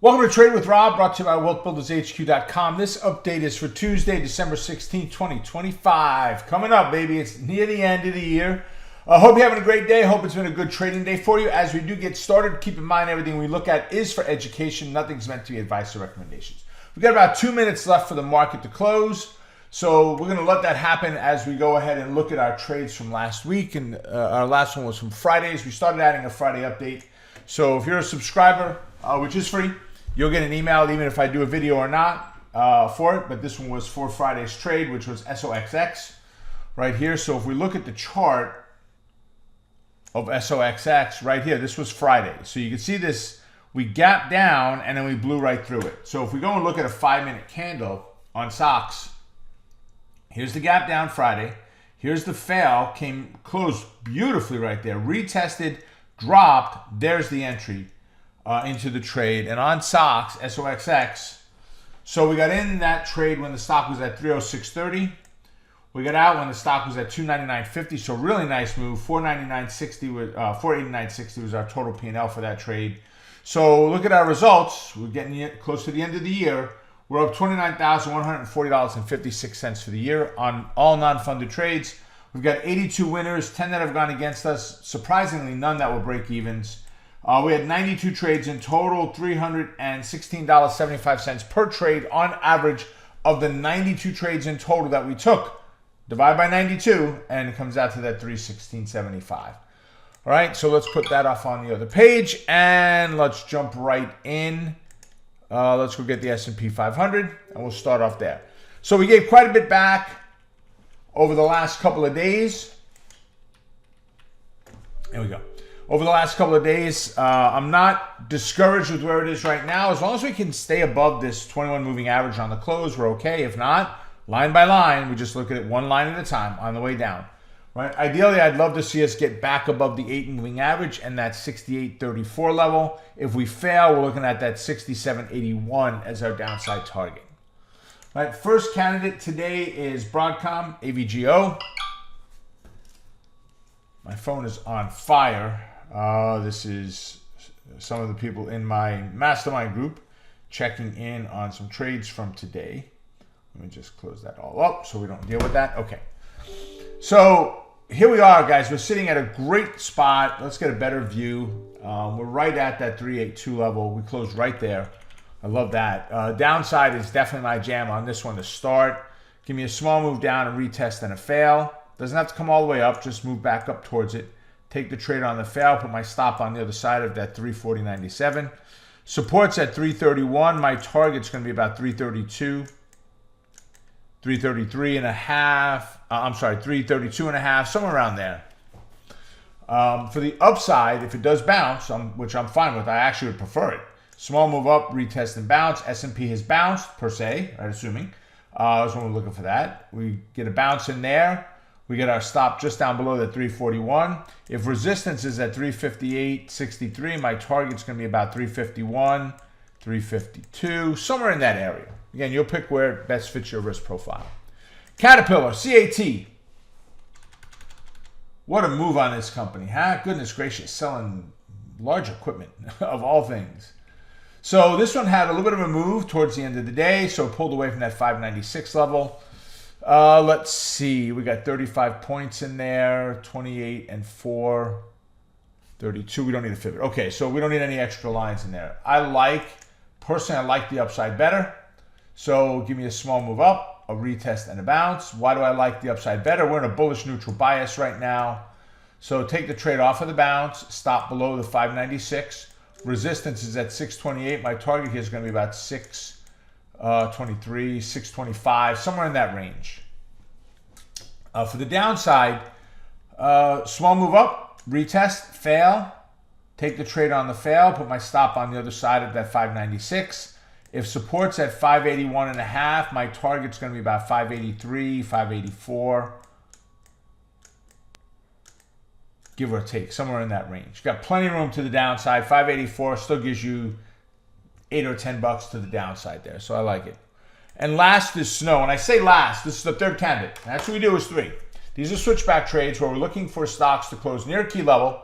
Welcome to Trade with Rob, brought to you by WealthBuildersHQ.com. This update is for Tuesday, December 16th, 2025. Coming up, baby. It's near the end of the year. I hope you're having a great day. Hope it's been a good trading day for you. As we do get started, keep in mind everything we look at is for education. Nothing's meant to be advice or recommendations. We've got about 2 minutes left for the market to close. So we're going to let that happen as we go ahead and look at our trades from last week. And our last one was from Fridays. We started adding a Friday update. So if you're a subscriber, which is free, you'll get an email even if I do a video or not for it. But this one was for Friday's trade, which was SOXX right here. So if we look at the chart of SOXX right here, this was Friday. So you can see this, we gapped down and then we blew right through it. So if we go and look at a 5-minute candle on SOX, here's the gap down Friday. Here's the fail, closed beautifully right there. Retested, dropped, there's the entry into the trade. And on SOX, SOXX, so we got in that trade when the stock was at 306.30. We got out when the stock was at 299.50, so really nice move. 489.60 was our total P&L for that trade. So look at our results. We're getting close to the end of the year. We're up $29,140.56 for the year on all non-funded trades. We've got 82 winners, 10 that have gone against us. Surprisingly, none that were break-evens. We had 92 trades in total, $316.75 per trade on average of the 92 trades in total that we took. Divide by 92, and it comes out to that $316.75. All right, so let's put that off on the other page, and let's jump right in. Let's go get the S&P 500, and we'll start off there. So we gave quite a bit back over the last couple of days. Here we go. Over the last couple of days, I'm not discouraged with where it is right now. As long as we can stay above this 21 moving average on the close, we're okay. If not, line by line, we just look at it one line at a time on the way down. Right? Ideally, I'd love to see us get back above the 8 moving average and that 68.34 level. If we fail, we're looking at that 67.81 as our downside target. All right, first candidate today is Broadcom, AVGO. My phone is on fire. This is some of the people in my mastermind group checking in on some trades from today. Let me just close that all up so we don't deal with that. Okay. So here we are, guys. We're sitting at a great spot. Let's get a better view. We're right at that 382 level. We closed right there. I love that. Downside is definitely my jam on this one to start. Give me a small move down, a retest, and a fail. Doesn't have to come all the way up. Just move back up towards it. Take the trade on the fail. Put my stop on the other side of that 340.97. Support's at 331. My target's going to be about 332. 333 and a half. 332 and a half, somewhere around there. For the upside, if it does bounce, which I'm fine with, I actually would prefer it. Small move up, retest and bounce. S&P has bounced, per se, right, assuming. That's when we're looking for that. We get a bounce in there. We get our stop just down below that 341. If resistance is at 358.63, my target's going to be about 351, 352, somewhere in that area. Again, you'll pick where it best fits your risk profile. Caterpillar, CAT. What a move on this company, huh? Goodness gracious, selling large equipment of all things. So this one had a little bit of a move towards the end of the day, so it pulled away from that 596 level. Let's see, we got 35 points in there, 28 and 4, 32. We don't need a fib. Okay, so we don't need any extra lines in there. Personally, I like the upside better. So give me a small move up, a retest, and a bounce. Why do I like the upside better? We're in a bullish neutral bias right now. So take the trade off of the bounce, stop below the 596. Resistance is at 628. My target here is going to be about 623, 625, somewhere in that range. For the downside, small move up, retest, fail. Take the trade on the fail, put my stop on the other side of that 596. If support's at 581 and a half, my target's going to be about 583, 584. Give or take, somewhere in that range. Got plenty of room to the downside. 584 still gives you $8 or $10 to the downside there, so I like it. And last is Snow. And I say last, this is the third candidate. And that's what we do is 3. These are switchback trades where we're looking for stocks to close near a key level,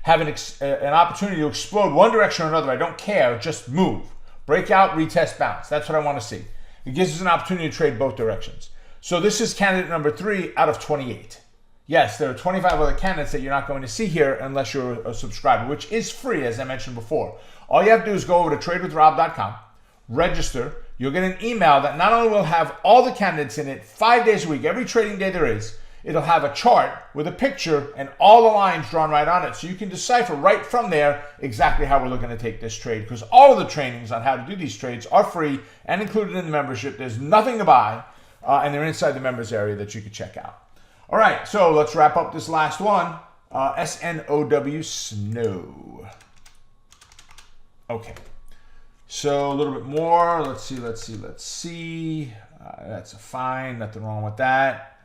have an opportunity to explode one direction or another. I don't care, just move. Breakout, retest, bounce. That's what I want to see. It gives us an opportunity to trade both directions. So this is candidate number 3 out of 28. Yes, there are 25 other candidates that you're not going to see here unless you're a subscriber, which is free, as I mentioned before. All you have to do is go over to tradewithrob.com, register. You'll get an email that not only will have all the candidates in it 5 days a week, every trading day there is, it'll have a chart with a picture and all the lines drawn right on it. So you can decipher right from there exactly how we're looking to take this trade, because all of the trainings on how to do these trades are free and included in the membership. There's nothing to buy, and they're inside the members area that you can check out. All right, so let's wrap up this last one. SNOW, snow. Okay, so a little bit more. Let's see. That's a fine, nothing wrong with that.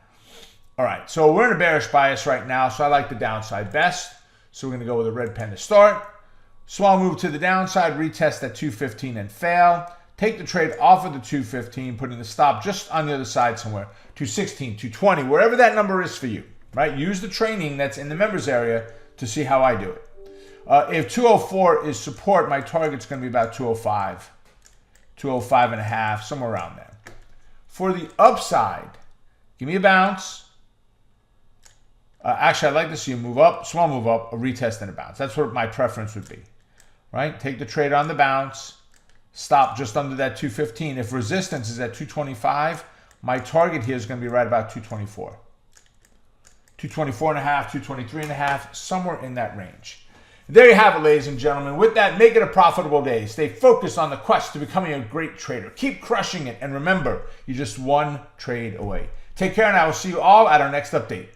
All right, so we're in a bearish bias right now, so I like the downside best. So we're going to go with a red pen to start. Small move to the downside, retest at 215 and fail. Take the trade off of the 215, putting the stop just on the other side somewhere. 216, 220, wherever that number is for you, right? Use the training that's in the members area to see how I do it. If 204 is support, my target's going to be about 205, 205 and a half, somewhere around there. For the upside, give me a bounce. Actually, I'd like to see a move up, small move up, a retest and a bounce. That's what my preference would be, right? Take the trade on the bounce. Stop just under that 215. If resistance is at 225, my target here is going to be right about 224. 224 and a half, 223 and a half, somewhere in that range. There you have it, ladies and gentlemen. With that, make it a profitable day. Stay focused on the quest to becoming a great trader. Keep crushing it. And remember, you're just one trade away. Take care, and I will see you all at our next update.